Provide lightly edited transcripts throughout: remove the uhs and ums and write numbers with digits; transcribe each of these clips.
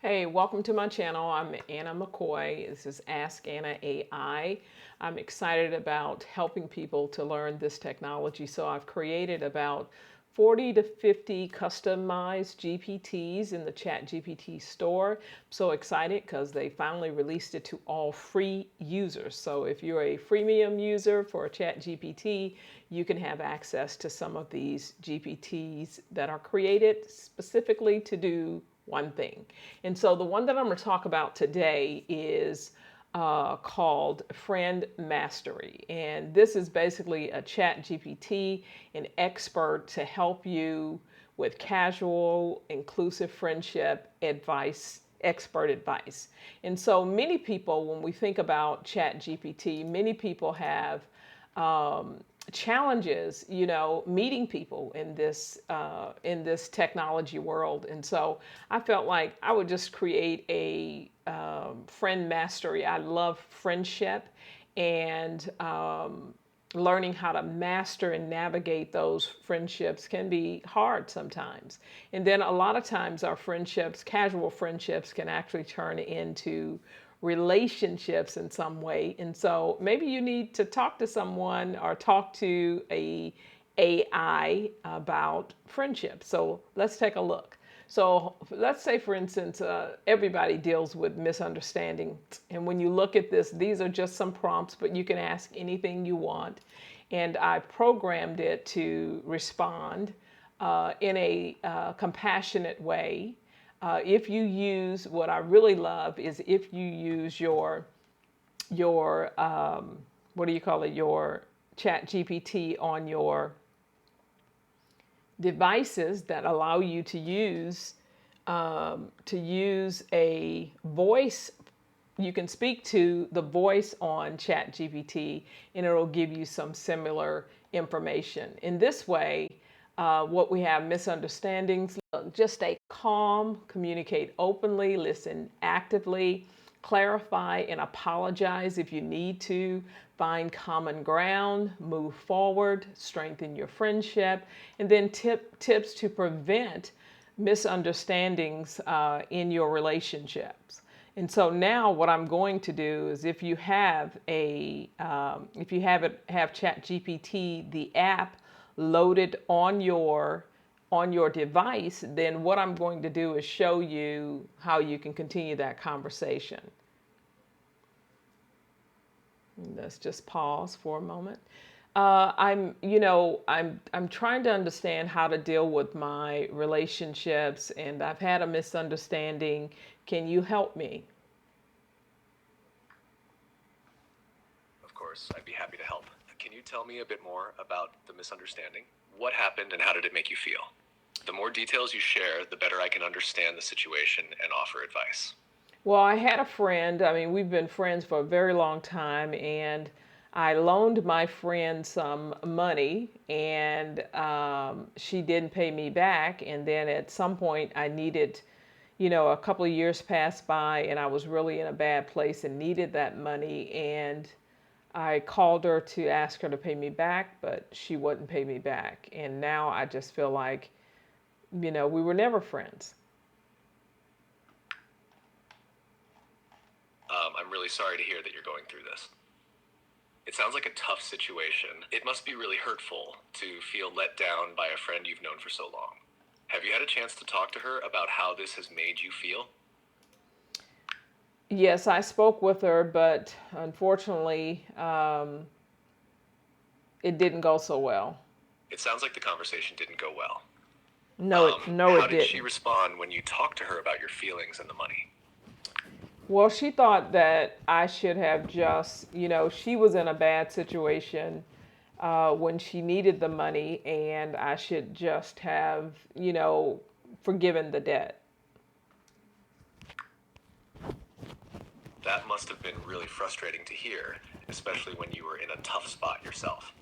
Hey, welcome to my channel. I'm Anna McCoy. This is Ask Anna AI. I'm excited about helping people to learn this technology. So I've created about 40 to 50 customized GPTs in the ChatGPT store. I'm so excited because they finally released it to all free users. So if you're a freemium user for ChatGPT, you can have access to some of these GPTs that are created specifically to do one thing. And so the one that I'm going to talk about today is called Friendmastery. And this is basically a chat GPT, an expert to help you with casual, inclusive friendship advice, expert advice. And so many people, when we think about chat GPT, many people have challenges, meeting people in this technology world. And so I felt like I would just create a friend mastery. I love friendship and learning how to master and navigate those friendships can be hard sometimes. And then a lot of times our friendships, casual friendships, can actually turn into relationships in some way. And so maybe you need to talk to someone or talk to a AI about friendship. So let's take a look. So let's say, for instance, everybody deals with misunderstanding. And when you look at this, these are just some prompts, but you can ask anything you want. And I programmed it to respond in a compassionate way. If you use, what I really love is if you use your what do you call it, your chat GPT on your devices that allow you to use a voice. You can speak to the voice on ChatGPT and it'll give you some similar information. In this way, what we have misunderstandings, just stay calm, communicate openly, listen actively, clarify and apologize if you need to, find common ground, move forward, strengthen your friendship, and then tips to prevent misunderstandings in your relationships. And so now what I'm going to do is if you have ChatGPT, the app loaded on your device, then what I'm going to do is show you how you can continue that conversation. Let's just pause for a moment. I'm trying to understand how to deal with my relationships, and I've had a misunderstanding. Can you help me? Of course, I'd be happy to help. Can you tell me a bit more about the misunderstanding? What happened and how did it make you feel? The more details you share, the better I can understand the situation and offer advice. Well, I had a friend. I mean, we've been friends for a very long time, and I loaned my friend some money, and she didn't pay me back. And then at some point, I needed, a couple of years passed by, and I was really in a bad place and needed that money. And I called her to ask her to pay me back, but she wouldn't pay me back. And now I just feel like, we were never friends. I'm really sorry to hear that you're going through this. It sounds like a tough situation. It must be really hurtful to feel let down by a friend you've known for so long. Have you had a chance to talk to her about how this has made you feel? Yes, I spoke with her, but unfortunately, it didn't go so well. It sounds like the conversation didn't go well. No, How it did she didn't. respond when you talked to her about your feelings and the money? Well, she thought that I should have just, she was in a bad situation when she needed the money, and I should just have, forgiven the debt. That must have been really frustrating to hear, especially when you were in a tough spot yourself.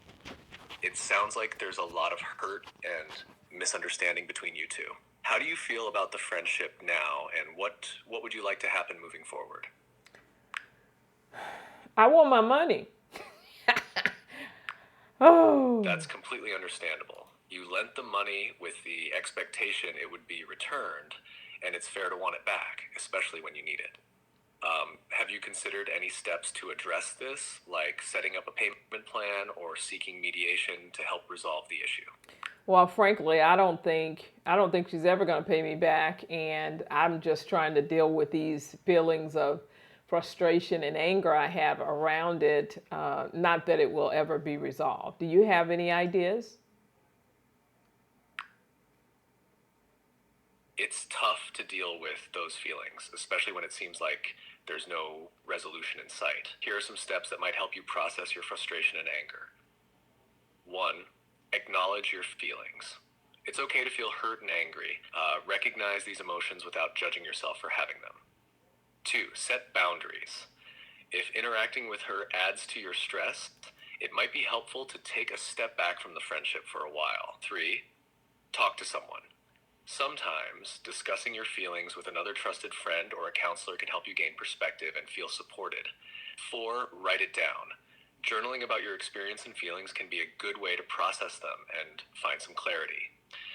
It sounds like there's a lot of hurt and misunderstanding between you two. How do you feel about the friendship now, and what would you like to happen moving forward? I want my money. Oh, That's completely understandable. You lent the money with the expectation it would be returned, and it's fair to want it back, especially when you need it. Have you considered any steps to address this, like setting up a payment plan or seeking mediation to help resolve the issue? Well, frankly, I don't think she's ever going to pay me back, and I'm just trying to deal with these feelings of frustration and anger I have around it. Not that it will ever be resolved. Do you have any ideas? It's tough to deal with those feelings, especially when it seems like there's no resolution in sight. Here are some steps that might help you process your frustration and anger. 1. Acknowledge your feelings. It's okay to feel hurt and angry. Recognize these emotions without judging yourself for having them. 2. Set boundaries. If interacting with her adds to your stress, it might be helpful to take a step back from the friendship for a while. 3. Talk to someone. Sometimes discussing your feelings with another trusted friend or a counselor can help you gain perspective and feel supported. 4. Write it down. Journaling about your experience and feelings can be a good way to process them and find some clarity.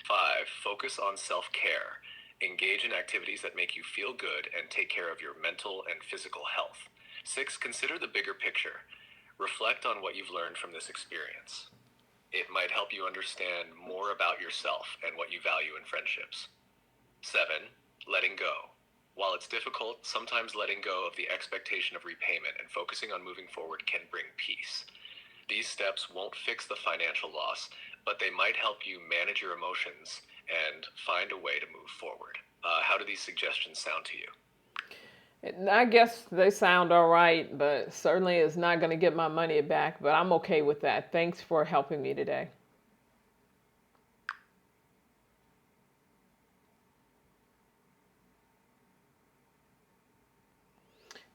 5. Focus on self-care. Engage in activities that make you feel good and take care of your mental and physical health. 6. Consider the bigger picture. Reflect on what you've learned from this experience. It might help you understand more about yourself and what you value in friendships. 7. Letting go. While it's difficult, sometimes letting go of the expectation of repayment and focusing on moving forward can bring peace. These steps won't fix the financial loss, but they might help you manage your emotions and find a way to move forward. How do these suggestions sound to you? I guess they sound all right, but certainly it's not going to get my money back, but I'm okay with that. Thanks for helping me today.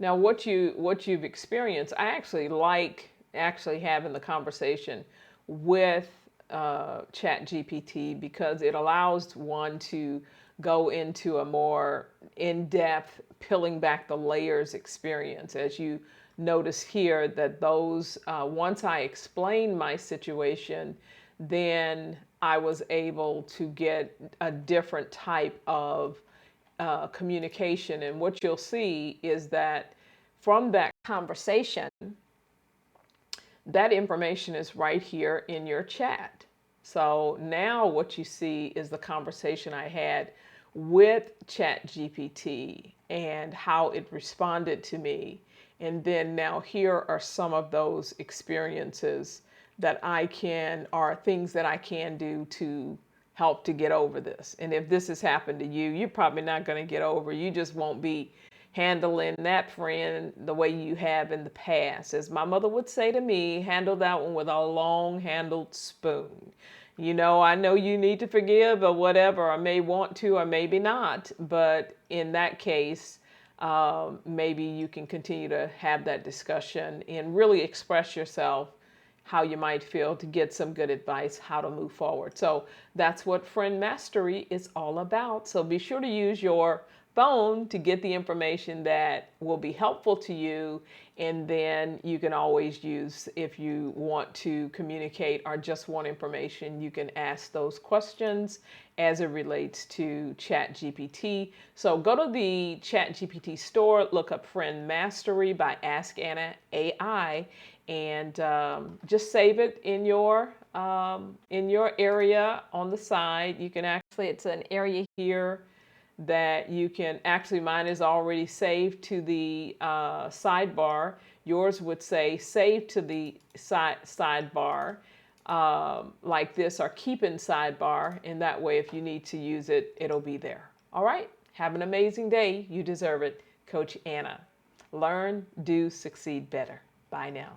Now, what you've experienced, I actually like actually having the conversation with ChatGPT because it allows one to go into a more in-depth, peeling back the layers experience. As you notice here, that those once I explained my situation, then I was able to get a different type of communication. And what you'll see is that from that conversation, that information is right here in your chat. So now what you see is the conversation I had with ChatGPT and how it responded to me. And then now here are some of those experiences that I can, or things that I can do to help to get over this. And if this has happened to you, you're probably not going to get over. You just won't be handling that friend the way you have in the past. As my mother would say to me, handle that one with a long handled spoon. I know you need to forgive or whatever. I may want to or maybe not. But in that case, maybe you can continue to have that discussion and really express yourself how you might feel to get some good advice how to move forward. So that's what Friend Mastery is all about. So be sure to use your phone to get the information that will be helpful to you. And then you can always use, if you want to communicate or just want information, you can ask those questions as it relates to ChatGPT. So go to the ChatGPT store, look up Friend Mastery by Ask Anna AI, and just save it in your area on the side. You can actually, it's an area here that you can actually, mine is already saved to the sidebar. Yours would say save to the sidebar like this, or keep in sidebar, and that way if you need to use it, it'll be there. All right, have an amazing day. You deserve it. Coach Anna. Learn, do, succeed better. Bye now.